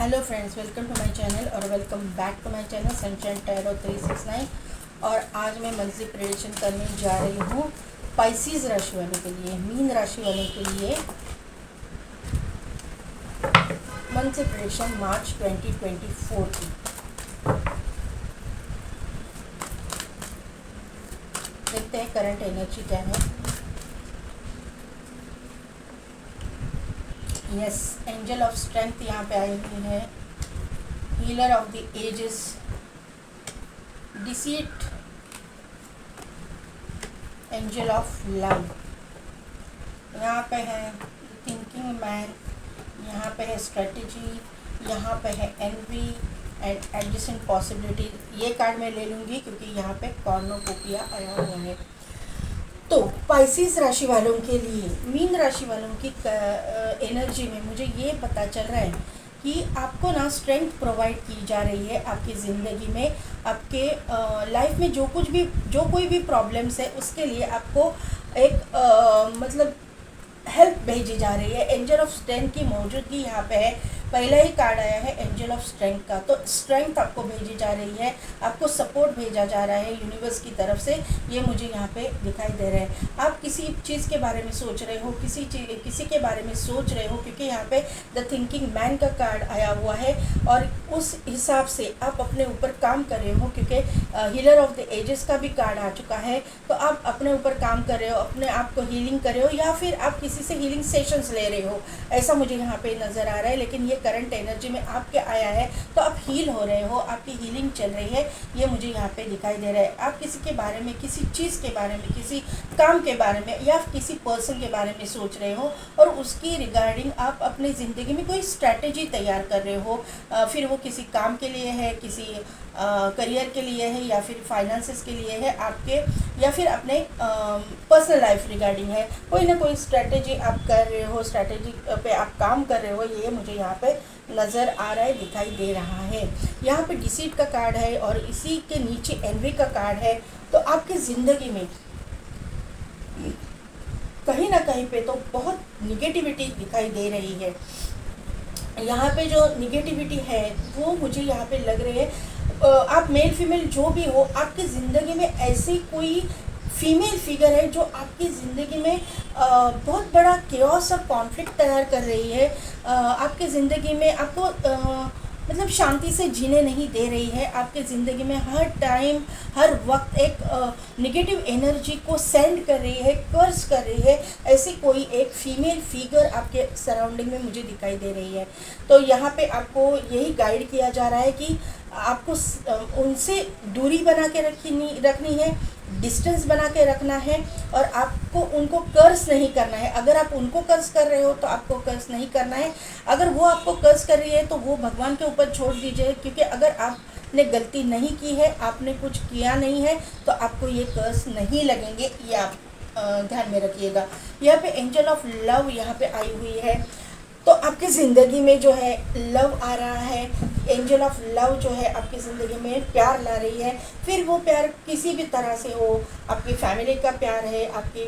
Hello friends, welcome to my channel और welcome back to my channel sunshine tarot 369। और आज मैं monthly prediction करने जा रही हूँ पाइसेस राशि वालों के लिए, मीन राशि वालों के लिए मंथली प्रेडिक्शन मार्च 2024 की। देखते हैं करंट एनर्जी क्या है। यस, एंजल ऑफ स्ट्रेंथ यहाँ पे आई हुई है, healer of the ages, deceit, angel of love यहाँ पे है, थिंकिंग मैन यहाँ पे है, स्ट्रेटजी यहाँ पे है, एनवी एंड एडजस्टेंट पॉसिबिलिटी। ये कार्ड मैं ले लूँगी क्योंकि यहाँ पे कॉर्नोकोपिया आया हुआ है। तो पाइसेस राशि वालों के लिए, मीन राशि वालों की एनर्जी में मुझे ये पता चल रहा है कि आपको ना स्ट्रेंथ प्रोवाइड की जा रही है आपकी ज़िंदगी में। आपके लाइफ में जो कोई भी प्रॉब्लम्स है उसके लिए आपको एक मतलब हेल्प भेजी जा रही है। एंजल ऑफ स्ट्रेंथ की मौजूदगी यहाँ पे है। पहला ही कार्ड आया है एंजल ऑफ स्ट्रेंथ का, तो स्ट्रेंथ आपको भेजी जा रही है, आपको सपोर्ट भेजा जा रहा है यूनिवर्स की तरफ से। ये मुझे यहाँ पे दिखाई दे रहा है। आप किसी चीज़ के बारे में सोच रहे हो, किसी के बारे में सोच रहे हो, क्योंकि यहाँ पे द थिंकिंग मैन का कार्ड आया हुआ है और उस हिसाब से आप अपने ऊपर काम कर रहे हो, क्योंकि हीलर ऑफ द एजेस का भी कार्ड आ चुका है। तो आप अपने ऊपर काम कर रहे हो, अपने आप को हीलिंग कर रहे हो, या फिर आप किसी से हीलिंग सेशंस ले रहे हो, ऐसा मुझे यहाँ पे नज़र आ रहा है। लेकिन ये करंट एनर्जी में आपके आया है, तो आप हील हो रहे हो, आपकी हीलिंग चल रही है, ये मुझे यहाँ पे दिखाई दे रहा है। आप किसी के बारे में, किसी चीज़ के बारे में, किसी काम के बारे में या किसी पर्सन के बारे में सोच रहे हो और उसकी रिगार्डिंग आप अपनी ज़िंदगी में कोई स्ट्रैटेजी तैयार कर रहे हो। फिर वो किसी काम के लिए है, किसी करियर के लिए है, या फिर फाइनेंसेस के लिए है आपके, या फिर अपने पर्सनल लाइफ रिगार्डिंग है। कोई ना कोई स्ट्रैटेजी आप कर रहे हो, स्ट्रैटेजी पे आप काम कर रहे हो, ये मुझे यहाँ पे नज़र आ रहा है, दिखाई दे रहा है। यहाँ पे डिसीट का कार्ड है और इसी के नीचे एनवी का कार्ड है। तो आपकी ज़िंदगी में कहीं ना कहीं पे तो बहुत निगेटिविटी दिखाई दे रही है। यहाँ पे जो निगेटिविटी है वो मुझे यहाँ पे लग रही है, आप मेल फीमेल जो भी हो, आपकी ज़िंदगी में ऐसी कोई फीमेल फिगर है जो आपकी ज़िंदगी में बहुत बड़ा केओस और कॉन्फ्लिक्ट तैयार कर रही है। आपकी ज़िंदगी में आपको मतलब शांति से जीने नहीं दे रही है। आपके ज़िंदगी में हर टाइम, हर वक्त एक नेगेटिव एनर्जी को सेंड कर रही है, कर्स कर रही है। ऐसी कोई एक फीमेल फिगर आपके सराउंडिंग में मुझे दिखाई दे रही है। तो यहाँ पे आपको यही गाइड किया जा रहा है कि आपको उनसे दूरी बना के रखनी है, डिस्टेंस बना के रखना है, और आपको उनको कर्स नहीं करना है। अगर आप उनको कर्स कर रहे हो तो आपको कर्स नहीं करना है। अगर वो आपको कर्स कर रही है तो वो भगवान के ऊपर छोड़ दीजिए, क्योंकि अगर आपने गलती नहीं की है, आपने कुछ किया नहीं है, तो आपको ये कर्स नहीं लगेंगे। ये आप ध्यान में रखिएगा। यहाँ पे एंजल ऑफ लव यहाँ पे आई हुई है, तो आपकी ज़िंदगी में जो है लव आ रहा है। एंजल ऑफ लव जो है आपकी ज़िंदगी में प्यार ला रही है। फिर वो प्यार किसी भी तरह से हो, आपकी फैमिली का प्यार है, आपकी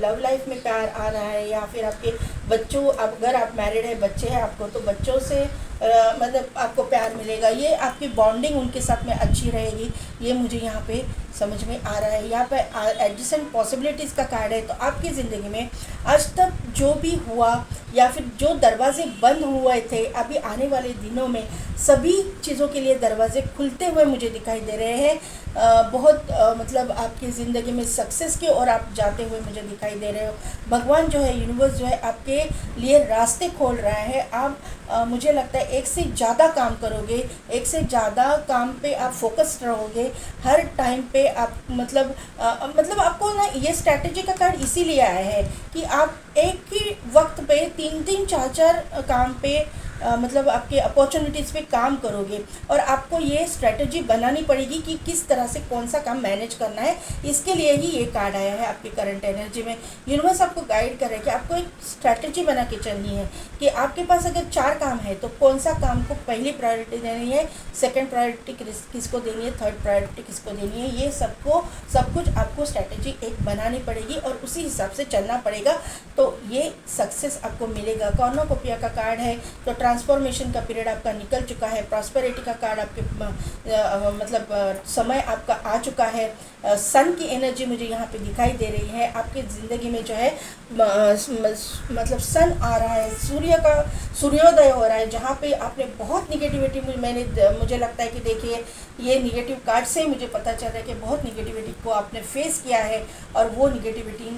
लव लाइफ में प्यार आ रहा है, या फिर आपके बच्चों, अगर आप मैरिड है, बच्चे हैं आपको, तो बच्चों से मतलब आपको प्यार मिलेगा। ये आपकी बॉन्डिंग उनके साथ में अच्छी रहेगी, ये मुझे यहाँ पे समझ में आ रहा है। यहाँ पे एडजस्टेंट पॉसिबिलिटीज़ का कार्ड है। तो आपकी ज़िंदगी में आज तक जो भी हुआ, या फिर जो दरवाजे बंद हुए थे, अभी आने वाले दिनों में सभी चीज़ों के लिए दरवाजे खुलते हुए मुझे दिखाई दे रहे हैं। बहुत मतलब आपकी ज़िंदगी में सक्सेस की ओर आप जाते हुए मुझे दिखाई दे रहे हो। भगवान जो है, यूनिवर्स जो है, आपके लिए रास्ते खोल रहा है। आप मुझे लगता है एक से ज़्यादा काम करोगे, एक से ज़्यादा काम पे आप फोकस्ड रहोगे हर टाइम पे। आप मतलब आपको ना ये स्ट्रैटेजी का कार्ड इसीलिए आया है कि आप एक ही वक्त पे 3-3, 4-4 काम पे मतलब आपके अपॉर्चुनिटीज़ पे काम करोगे, और आपको ये स्ट्रैटेजी बनानी पड़ेगी कि किस तरह से कौन सा काम मैनेज करना है। इसके लिए ही ये कार्ड आया है आपकी करंट एनर्जी में। यूनिवर्स आपको गाइड कर रहा है कि आपको एक स्ट्रैटेजी बना के चलनी है कि आपके पास अगर 4 काम है तो कौन सा काम को पहली प्रायोरिटी देनी है, सेकंड प्रायोरिटी किसको देनी है, थर्ड प्रायोरिटी किसको देनी है। ये सब कुछ आपको स्ट्रैटेजी एक बनानी पड़ेगी और उसी हिसाब से चलना पड़ेगा, तो ये सक्सेस आपको मिलेगा। कॉर्नोकोपिया का कार्ड है, तो ट्रांसफॉर्मेशन का पीरियड आपका निकल चुका है, प्रॉस्पेरिटी का कार्ड आपके मतलब समय आपका आ चुका है। सन की एनर्जी मुझे यहाँ पे दिखाई दे रही है। आपकी ज़िंदगी में जो है मतलब सन आ रहा है, सूर्योदय हो रहा है, जहाँ पे आपने बहुत निगेटिविटी मुझे लगता है कि देखिए ये निगेटिव कार्ड से मुझे पता चल रहा है कि बहुत निगेटिविटी को आपने फेस किया है और वो निगेटिविटी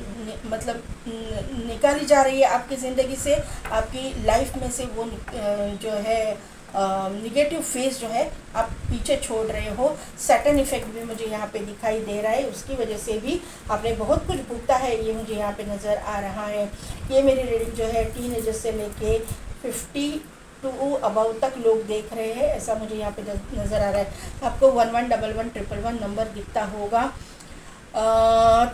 मतलब निकाली जा रही है आपकी ज़िंदगी से, आपकी लाइफ में से वो जो है निगेटिव फेस जो है आप पीछे छोड़ रहे हो। सैटर्न इफेक्ट भी मुझे यहाँ पे दिखाई दे रहा है, उसकी वजह से भी आपने बहुत कुछ भुगता है, ये मुझे यहाँ पे नज़र आ रहा है। ये मेरी रीडिंग जो है टीनेजर से लेके 50 टू अबाउ तक लोग देख रहे हैं, ऐसा मुझे यहाँ पे नज़र आ रहा है। आपको 11111111 नंबर दिखता होगा,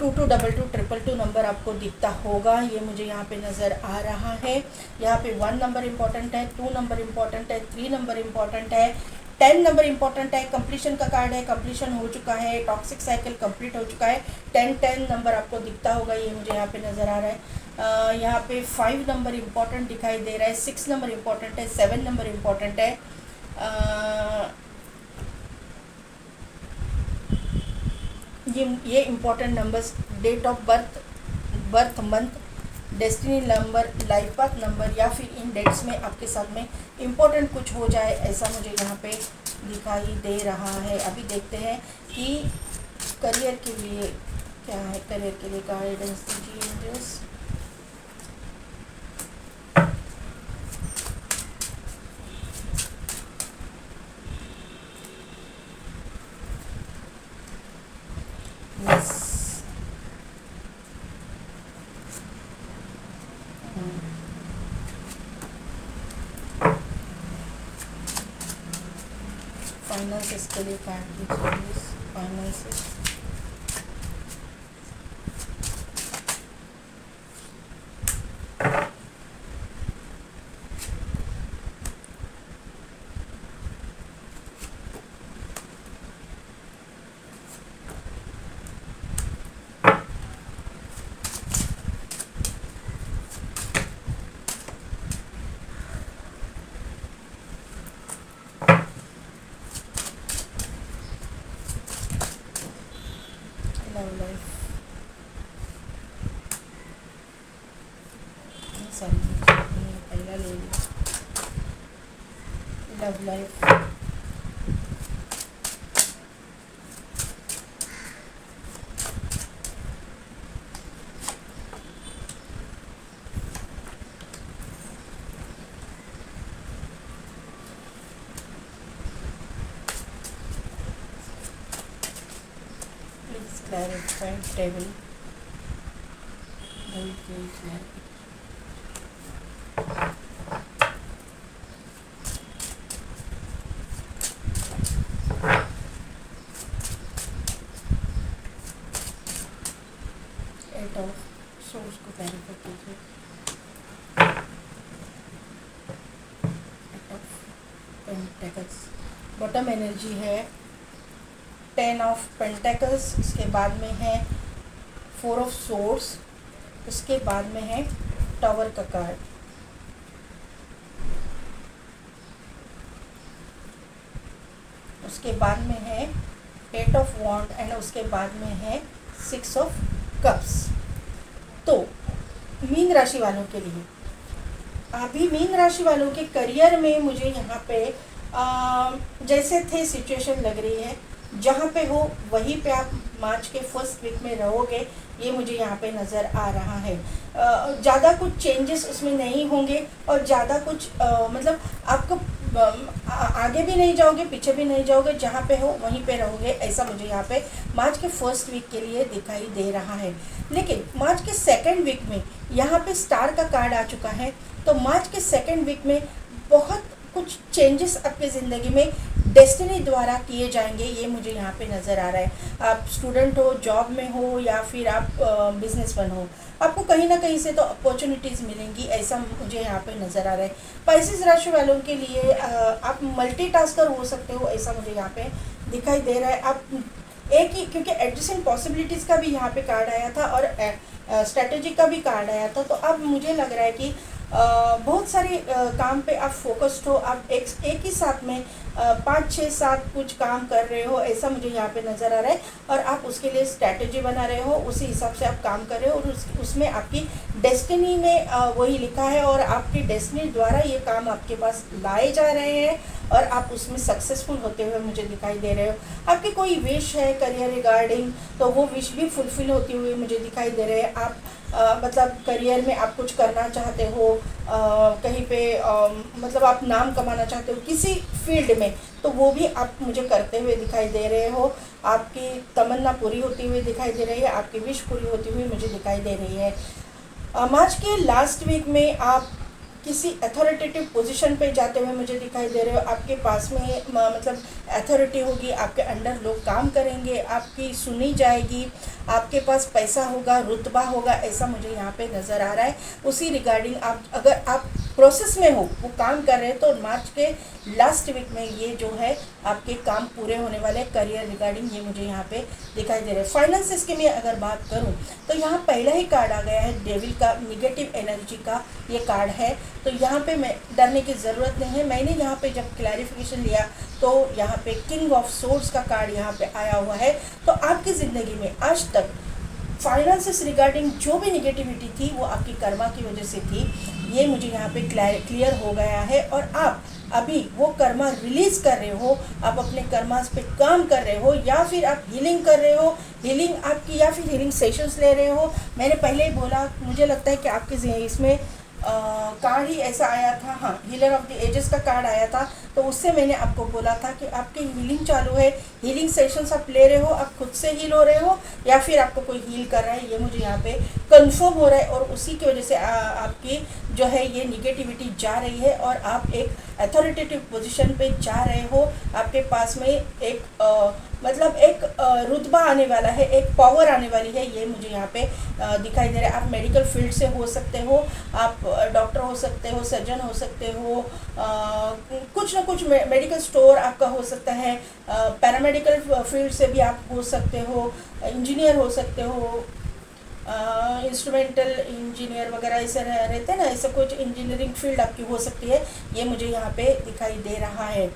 222222 नंबर आपको दिखता होगा, ये मुझे यहाँ पे नज़र आ रहा है। यहाँ पे 1 नंबर इम्पॉर्टेंट है, 2 नंबर इम्पॉर्टेंट है, 3 नंबर इम्पॉर्टेंट है, 10 नंबर इम्पॉर्टेंट है। कंप्लीशन का कार्ड है, कंप्लीशन हो चुका है, टॉक्सिक साइकिल कंप्लीट हो चुका है। 10 नंबर आपको दिखता होगा, ये मुझे यहाँ पे नज़र आ रहा है। यहाँ पे 5 नंबर इम्पॉर्टेंट दिखाई दे रहा है, 6 नंबर इम्पॉर्टेंट है, 7 नंबर इम्पॉर्टेंट है। ये important numbers, date of birth month, destiny number, life path number, या फिर इन डेट्स में आपके साथ में इम्पोर्टेंट कुछ हो जाए, ऐसा मुझे यहाँ पे दिखाई दे रहा है। अभी देखते हैं कि करियर के लिए क्या है, करियर के लिए गाइडेंस दीजिए। फाइनेंसेस के लिए कार्ड दीजिए, फाइनेंसेस। लव लाइफ, सॉरी पहला ले लिया। Love life, clarify table, eight of swords को क्लैरिफाई कीजिए। Eight of pentacles, bottom energy है 10 ऑफ पेंटेकल्स, उसके बाद में है 4 ऑफ सोर्स, उसके बाद में है टावर का कार्ड, उसके बाद में है 8 ऑफ वॉन्ड एंड उसके बाद में है 6 ऑफ कप्स। तो मीन राशि वालों के लिए अभी मीन राशि वालों के करियर में मुझे यहाँ पे जैसे थे सिचुएशन लग रही है, जहाँ पे हो वहीं पे आप मार्च के फर्स्ट वीक में रहोगे, ये मुझे यहाँ पे नज़र आ रहा है। ज़्यादा कुछ चेंजेस उसमें नहीं होंगे और ज़्यादा कुछ मतलब आपको आगे भी नहीं जाओगे, पीछे भी नहीं जाओगे, जहाँ पे हो वहीं पे रहोगे, ऐसा मुझे यहाँ पे मार्च के फर्स्ट वीक के लिए दिखाई दे रहा है। लेकिन मार्च के सेकेंड वीक में यहाँ पे स्टार का कार्ड आ चुका है, तो मार्च के सेकेंड वीक में बहुत कुछ चेंजेस आपकी ज़िंदगी में डेस्टिनी द्वारा किए जाएंगे, ये मुझे यहाँ पे नज़र आ रहा है। आप स्टूडेंट हो, जॉब में हो, या फिर आप बिजनेसमैन हो, आपको कहीं ना कहीं से तो अपॉर्चुनिटीज़ मिलेंगी, ऐसा मुझे यहाँ पे नज़र आ रहा है। पाइसेस राशि वालों के लिए आप मल्टीटास्कर हो सकते हो, ऐसा मुझे यहाँ पे दिखाई दे रहा है। आप एक ही, क्योंकि एडजस्टेंट पॉसिबिलिटीज़ का भी यहाँ पे कार्ड आया था और स्ट्रैटेजी का भी कार्ड आया था, तो अब मुझे लग रहा है कि बहुत सारे काम पे आप फोकस्ड हो, आप एक ही साथ में 5 6 7 कुछ काम कर रहे हो, ऐसा मुझे यहाँ पे नज़र आ रहा है। और आप उसके लिए स्ट्रैटेजी बना रहे हो, उसी हिसाब से आप काम कर रहे हो, और उसमें आपकी डेस्टिनी में वही लिखा है, और आपकी डेस्टिनी द्वारा ये काम आपके पास लाए जा रहे हैं, और आप उसमें सक्सेसफुल होते हुए मुझे दिखाई दे रहे हो। आपकी कोई विश है करियर रिगार्डिंग, तो वो विश भी फुलफिल होती हुई मुझे दिखाई दे रहे हैं। आप मतलब करियर में आप कुछ करना चाहते हो, कहीं पे मतलब आप नाम कमाना चाहते हो किसी फील्ड में, तो वो भी आप मुझे करते हुए दिखाई दे रहे हो। आपकी तमन्ना पूरी होती हुई दिखाई दे रही है, आपकी विश पूरी होती हुई मुझे दिखाई दे रही है। मार्च के लास्ट वीक में आप किसी अथॉरिटेटिव पोजीशन पे जाते हुए मुझे दिखाई दे रहे हो। आपके पास में मतलब अथॉरिटी होगी, आपके अंडर लोग काम करेंगे, आपकी सुनी जाएगी, आपके पास पैसा होगा, रुतबा होगा, ऐसा मुझे यहाँ पे नज़र आ रहा है। उसी रिगार्डिंग आप अगर आप प्रोसेस में हो, वो काम कर रहे हैं, तो मार्च के लास्ट वीक में ये जो है आपके काम पूरे होने वाले करियर रिगार्डिंग, ये मुझे यहाँ पे दिखाई दे रहे हैं। फाइनेंसिस के लिए अगर बात करूँ तो यहाँ पहला ही कार्ड आ गया है डेविल का, निगेटिव एनर्जी का ये कार्ड है। तो यहाँ पे मैं डरने की ज़रूरत नहीं है। मैंने यहाँ पे जब क्लैरिफिकेशन लिया तो यहाँ पे किंग ऑफ सोर्ड्स का कार्ड यहाँ पे आया हुआ है। तो आपकी ज़िंदगी में आज तक फाइनेंसेस रिगार्डिंग जो भी निगेटिविटी थी वो आपकी कर्मा की वजह से थी, ये मुझे यहाँ पे क्लियर हो गया है। और आप अभी वो कर्मा रिलीज़ कर रहे हो, आप अपने कर्मास पे काम कर रहे हो, या फिर आप हीलिंग कर रहे हो, हीलिंग आपकी, या फिर हीलिंग सेशंस ले रहे हो। मैंने पहले ही बोला, मुझे लगता है कि आपके इसमें कार्ड ही ऐसा आया था, हाँ, हीलर ऑफ द एजेस का कार्ड आया था। तो उससे मैंने आपको बोला था कि आपकी हीलिंग चालू है, हीलिंग सेशंस आप ले रहे हो, आप खुद से हील हो रहे हो या फिर आपको कोई हील कर रहा है, ये मुझे यहाँ पे कंफर्म हो रहा है। और उसी की वजह से आपकी जो है ये निगेटिविटी जा रही है, और आप एक अथॉरिटेटिव पोजीशन पे जा रहे हो। आपके पास में एक मतलब एक रुतबा आने वाला है, एक पावर आने वाली है, ये मुझे यहाँ पे दिखाई दे रहा है। आप मेडिकल फील्ड से हो सकते हो, आप डॉक्टर हो सकते हो, सर्जन हो सकते हो, कुछ ना कुछ मेडिकल स्टोर आपका हो सकता है, पैरामेडिकल फील्ड से भी आप हो सकते हो, इंजीनियर हो सकते हो, इंस्ट्रूमेंटल इंजीनियर वगैरह ऐसे रहते हैं ना, ऐसा कुछ इंजीनियरिंग फील्ड आपकी हो सकती है, ये मुझे यहाँ पे दिखाई दे रहा है।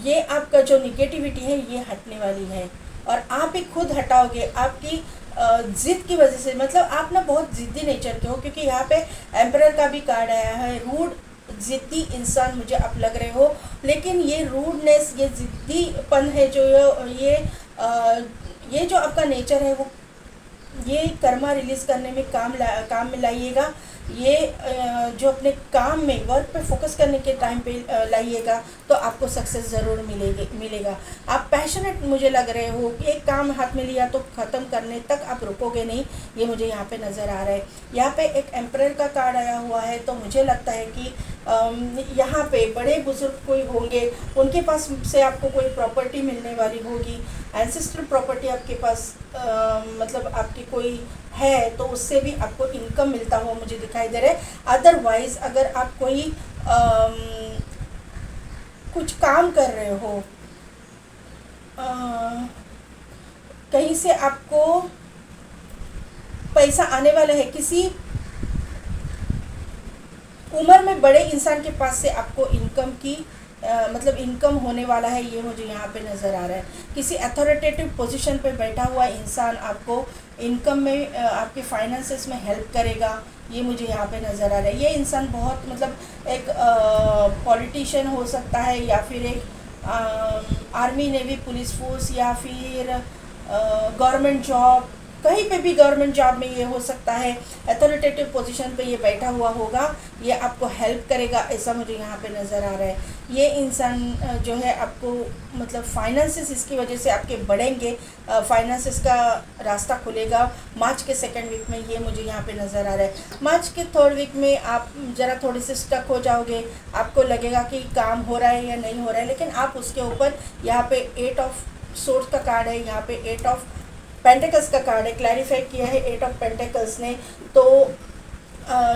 ये आपका जो निगेटिविटी है ये हटने वाली है, और आप ही खुद हटाओगे। आपकी जिद की वजह से, मतलब आप ना बहुत ज़िद्दी नेचर के हो, क्योंकि यहाँ पे एम्परर का भी कार्ड आया है। रूड ज़िद्दी इंसान मुझे आप लग रहे हो, लेकिन ये रूडनेस, ये ज़िद्दीपन है जो ये जो आपका नेचर है, वो ये कर्मा रिलीज़ करने में काम में लाइएगा। ये जो अपने काम में वर्क पे फोकस करने के टाइम पे लाइएगा, तो आपको सक्सेस ज़रूर मिलेगा। आप पैशनेट मुझे लग रहे हो, एक काम हाथ में लिया तो ख़त्म करने तक आप रुकोगे नहीं, ये मुझे यहाँ पे नज़र आ रहा है। यहाँ पे एक एम्परर का कार्ड आया हुआ है, तो मुझे लगता है कि यहाँ पे बड़े बुजुर्ग कोई होंगे, उनके पास से आपको कोई प्रॉपर्टी मिलने वाली होगी। एंसेस्ट्रल प्रॉपर्टी आपके पास मतलब आपकी कोई है, तो उससे भी आपको इनकम मिलता हुआ मुझे दिखाई दे रहा है। अदरवाइज़ अगर आप कोई कुछ काम कर रहे हो, कहीं से आपको पैसा आने वाला है, किसी उम्र में बड़े इंसान के पास से आपको इनकम की मतलब इनकम होने वाला है, ये मुझे यहाँ पे नज़र आ रहा है। किसी अथॉरिटेटिव पोजीशन पे बैठा हुआ इंसान आपको इनकम में आपके फाइनेंसेस में हेल्प करेगा, ये मुझे यहाँ पे नज़र आ रहा है। ये इंसान बहुत मतलब एक पॉलिटिशियन हो सकता है, या फिर एक आर्मी नेवी पुलिस फोर्स, या फिर गवर्नमेंट जॉब, कहीं पे भी गवर्नमेंट जॉब में ये हो सकता है। अथॉरिटेटिव पोजीशन पे ये बैठा हुआ होगा, ये आपको हेल्प करेगा, ऐसा मुझे यहाँ पे नज़र आ रहा है। ये इंसान जो है आपको मतलब फाइनेंसेस इसकी वजह से आपके बढ़ेंगे, फाइनेंसेस का रास्ता खुलेगा मार्च के 2nd वीक में, ये मुझे यहाँ पे नज़र आ रहा है। मार्च के 3rd वीक में आप ज़रा थोड़े से स्टक हो जाओगे, आपको लगेगा कि काम हो रहा है या नहीं हो रहा है, लेकिन आप उसके ऊपर यहाँ पे 8 ऑफ सोर्ड्स का कार्ड है, यहाँ पे 8 ऑफ पेंटिकल्स का कार्ड है, क्लैरिफाई किया है 8 ऑफ पेंटिकल्स ने। तो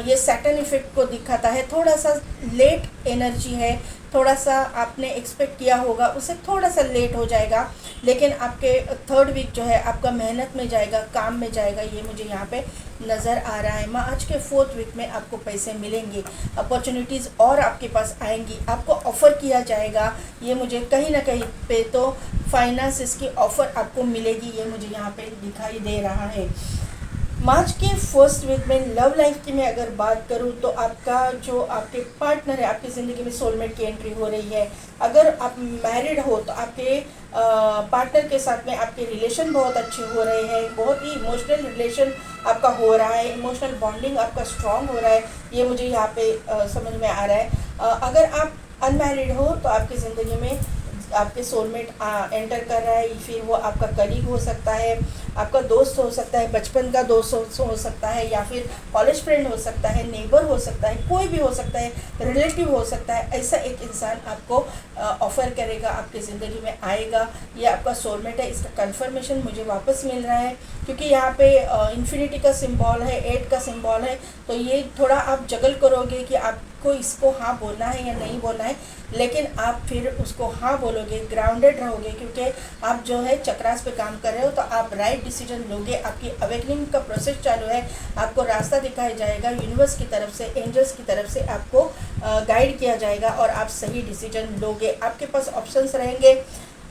ये सैटर्न इफेक्ट को दिखाता है, थोड़ा सा लेट एनर्जी है, थोड़ा सा आपने एक्सपेक्ट किया होगा उससे थोड़ा सा लेट हो जाएगा, लेकिन आपके थर्ड वीक जो है आपका मेहनत में जाएगा, काम में जाएगा, ये मुझे यहाँ पे नज़र आ रहा है। मार्च के फोर्थ वीक में आपको पैसे मिलेंगे, अपॉर्चुनिटीज़ और आपके पास आएंगी, आपको ऑफ़र किया जाएगा, ये मुझे कहीं ना कहीं पे तो फाइनेंस की ऑफ़र आपको मिलेगी, ये मुझे यहाँ पे दिखाई दे रहा है। मार्च के फर्स्ट वीक में लव लाइफ की मैं अगर बात करूं तो आपका जो आपके पार्टनर है, आपकी ज़िंदगी में सोलमेट की एंट्री हो रही है। अगर आप मैरिड हो तो आपके पार्टनर के साथ में आपके रिलेशन बहुत अच्छे हो रहे हैं, बहुत ही इमोशनल रिलेशन आपका हो रहा है, इमोशनल बॉन्डिंग आपका स्ट्रॉन्ग हो रहा है, ये मुझे यहाँ पे समझ में आ रहा है। अगर आप अनमैरिड हो तो आपकी ज़िंदगी में आपके सोलमेट एंटर कर रहा है, फिर वो आपका कलीग हो सकता है, आपका दोस्त हो सकता है, बचपन का दोस्त हो सकता है, या फिर कॉलेज फ्रेंड हो सकता है, नेबर हो सकता है, कोई भी हो सकता है, रिलेटिव हो सकता है। ऐसा एक इंसान आपको ऑफ़र करेगा, आपकी ज़िंदगी में आएगा, ये आपका सोलमेट है। इसका कंफर्मेशन मुझे वापस मिल रहा है, क्योंकि यहाँ पे इन्फिनिटी का सिंबल है, 8 का सिंबल है, तो ये थोड़ा आप जगल करोगे कि आपको इसको हाँ बोलना है या नहीं बोलना है, लेकिन आप फिर उसको हाँ बोलोगे, ग्राउंडेड रहोगे, क्योंकि आप जो है चक्रास पे काम कर रहे हो, तो आप राइट डिसीजन लोगे। आपकी अवेकनिंग का प्रोसेस चालू है, आपको रास्ता दिखाया जाएगा यूनिवर्स की तरफ से, एंजल्स की तरफ से आपको गाइड किया जाएगा और आप सही डिसीजन लोगे। आपके पास ऑप्शंस रहेंगे,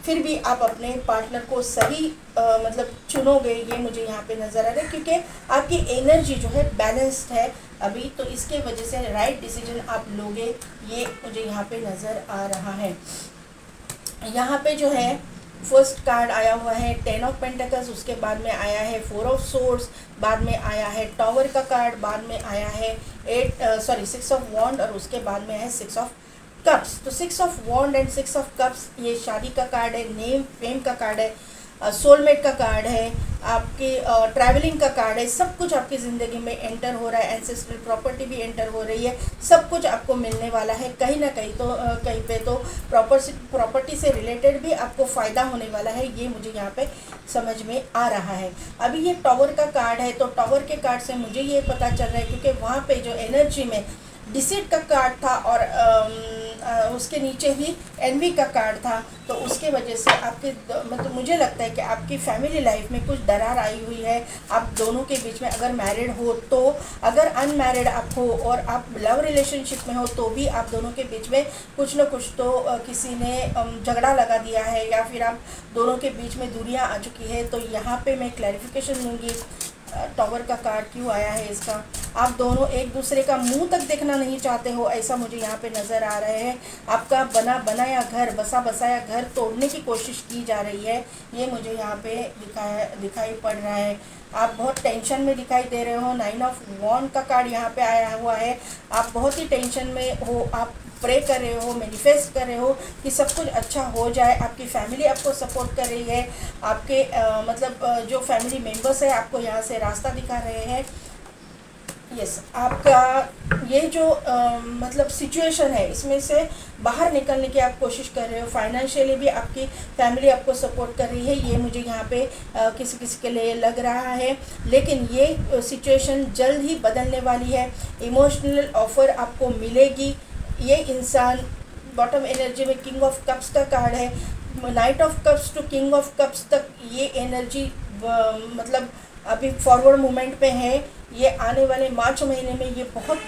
फिर भी आप अपने पार्टनर को सही मतलब चुनोगे, ये मुझे यहाँ पे नज़र आ रहा है, क्योंकि आपकी एनर्जी जो है बैलेंस्ड है अभी, तो इसके वजह से राइट डिसीजन आप लोगे, ये मुझे यहाँ पे नज़र आ रहा है। यहाँ पे जो है फर्स्ट कार्ड आया हुआ है 10 ऑफ पेंटिकल्स, उसके बाद में आया है 4 ऑफ सोर्ड्स, बाद में आया है टॉवर का कार्ड, बाद में आया है 6 ऑफ वॉन्ड, और उसके बाद में है 6 ऑफ कप्स। तो 6 of wand and 6 of cups ये शादी का कार्ड है, नेम फेम का कार्ड है, सोलमेट का कार्ड है, आपके ट्रैवलिंग का कार्ड है। सब कुछ आपकी ज़िंदगी में एंटर हो रहा है, एंसेस्ट्रल प्रॉपर्टी भी एंटर हो रही है, सब कुछ आपको मिलने वाला है। कहीं ना कहीं तो कहीं पे तो प्रॉपर्टी से रिलेटेड भी आपको फ़ायदा होने वाला है, ये मुझे यहाँ पे समझ में आ रहा है। अभी ये टॉवर का कार्ड है, तो टॉवर के कार्ड से मुझे ये पता चल रहा है, क्योंकि वहाँ पे जो एनर्जी में डिसीट का कार्ड था और उसके नीचे ही एनवी का कार्ड था, तो उसके वजह से आपके मतलब मुझे लगता है कि आपकी फैमिली लाइफ में कुछ दरार आई हुई है आप दोनों के बीच में, अगर मैरिड हो तो। अगर अनमैरिड आप हो और आप लव रिलेशनशिप में हो तो भी आप दोनों के बीच में कुछ न कुछ तो किसी ने झगड़ा लगा दिया है, या फिर आप दोनों के बीच में दूरियां आ चुकी है। तो यहाँ पे मैं क्लैरिफिकेशन दूंगी, टॉवर का कार्ड क्यों आया है इसका। आप दोनों एक दूसरे का मुंह तक देखना नहीं चाहते हो, ऐसा मुझे यहाँ पे नज़र आ रहे हैं। आपका बनाया घर, बसाया घर तोड़ने की कोशिश की जा रही है, ये मुझे यहाँ पे दिखाई पड़ रहा है। आप बहुत टेंशन में दिखाई दे रहे हो। 9 ऑफ वॉन्ड का कार्ड यहाँ पे आया हुआ है, आप बहुत ही टेंशन में हो, आप प्रे कर रहे हो, मैनिफेस्ट कर रहे हो कि सब कुछ अच्छा हो जाए। आपकी फैमिली आपको सपोर्ट कर रही है, आपके जो फैमिली मेंबर्स है आपको यहाँ से रास्ता दिखा रहे हैं। यस, आपका ये जो मतलब सिचुएशन है इसमें से बाहर निकलने की आप कोशिश कर रहे हो। फाइनेंशियली भी आपकी फैमिली आपको सपोर्ट कर रही है, ये मुझे यहाँ पे किसी किसी के लिए लग रहा है। लेकिन ये सिचुएशन जल्द ही बदलने वाली है, इमोशनल ऑफर आपको मिलेगी। ये इंसान बॉटम एनर्जी में किंग ऑफ कप्स का कार्ड है, night of cups to king of cups तक ये एनर्जी मतलब अभी फॉरवर्ड मूवमेंट पे है। ये आने वाले मार्च महीने में ये बहुत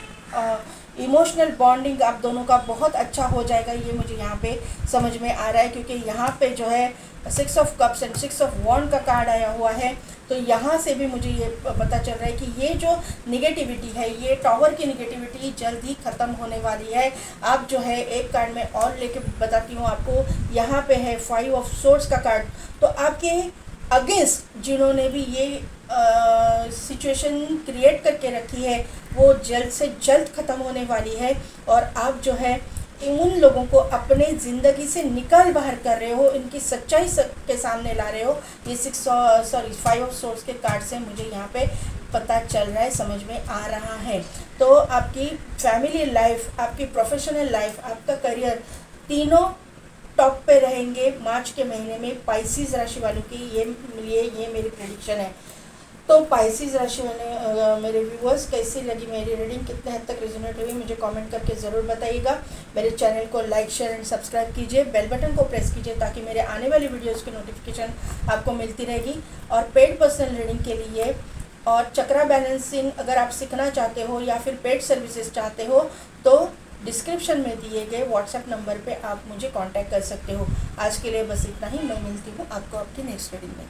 इमोशनल बॉन्डिंग आप दोनों का बहुत अच्छा हो जाएगा, ये मुझे यहाँ पे समझ में आ रहा है। क्योंकि यहाँ पे जो है 6 ऑफ कप्स एंड 6 ऑफ वॉन्ड का कार्ड आया हुआ है, तो यहाँ से भी मुझे ये पता चल रहा है कि ये जो निगेटिविटी है, ये टॉवर की निगेटिविटी जल्द ही ख़त्म होने वाली है। आप जो है एक कार्ड में और लेके बताती हूँ आपको, यहाँ पे है 5 ऑफ सोर्ड्स का कार्ड। तो आपके अगेंस्ट जिन्होंने भी ये सिचुएशन क्रिएट करके रखी है वो जल्द से जल्द ख़त्म होने वाली है, और आप जो है उन लोगों को अपने ज़िंदगी से निकाल बाहर कर रहे हो, इनकी सच्चाई के सामने ला रहे हो। ये 5 ऑफ सोर्ड्स के कार्ड से मुझे यहाँ पे पता चल रहा है, समझ में आ रहा है। तो आपकी फैमिली लाइफ, आपकी प्रोफेशनल लाइफ, आपका करियर, तीनों टॉप पे रहेंगे मार्च के महीने में पाइसिस राशि वालों की। ये मेरी प्रेडिक्शन है। तो पाइसिस राशि वाले मेरे व्यूअर्स, कैसी लगी मेरी रीडिंग, कितने हद तक रेजोनेट हुई, मुझे कमेंट करके ज़रूर बताइएगा। मेरे चैनल को लाइक शेयर एंड सब्सक्राइब कीजिए, बेल बटन को प्रेस कीजिए ताकि मेरे आने वाली वीडियोस की नोटिफिकेशन आपको मिलती रहेगी। और पेड पर्सनल रीडिंग के लिए और चक्रा बैलेंसिंग अगर आप सीखना चाहते हो या फिर पेड सर्विसेज चाहते हो तो डिस्क्रिप्शन में दिए गए व्हाट्सएप नंबर पे आप मुझे कांटेक्ट कर सकते हो। आज के लिए बस इतना ही, मैं मिलती हूँ आपको आपकी नेक्स्ट रीडिंग में।